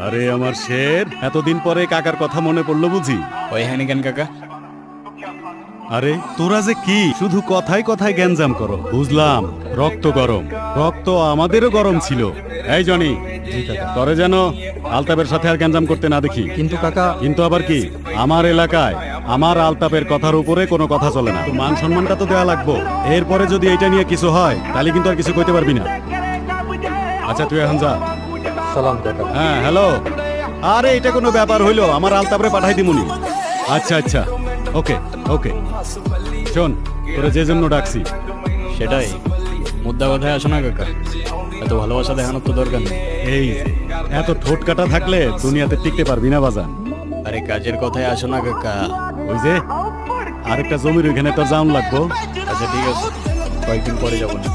আরে আমার শের, এতদিন পরে কাকার কথা মনে পড়লো বুঝি? ওই হ্যানি কেন কাকা? আরে তোরা যে কি শুধু কথায় কথায় গ্যাঞ্জাম করো। বুঝলাম রক্ত গরম, রক্ত আমাদেরও গরম ছিল। এই জনি, তোরে যেন আলতাপের সাথে আর গ্যাঞ্জাম করতে না দেখি। কিন্তু কাকা, কিন্তু আবার কি? আমার এলাকায় আমার আলতাপের কথার উপরে কোনো কথা চলে না। মান সম্মানটা তো দেওয়া লাগবো। এরপরে যদি এটা নিয়ে কিছু হয় তাহলে কিন্তু আর কিছু কইতে পারবি না। আচ্ছা তুই এখন যা। সালাম কাকা। হ্যাঁ হ্যালো। আরে এটা কোনো ব্যাপার হইলো? আমার আলতাপরে পাঠাই দিমুনি। আচ্ছা আচ্ছা, ওকে ওকে। শোন, তোরা যে জন্য ডাকছি সেটাই মুদ্রা কথায় আসো না কাকা, এত ভালোবাসা দেখানোর তো দরকার নেই। এই এত ঠোঁট কাটা থাকলে দুনিয়াতে টিকতে পারবি না বাজান। আরে কাজের কথায় আসো না কাকা। ওই যে আরেকটা জমির ওইখানে তোর জাউন লাগবো। আচ্ছা ঠিক আছে, কয়েকদিন পরে যাবো না।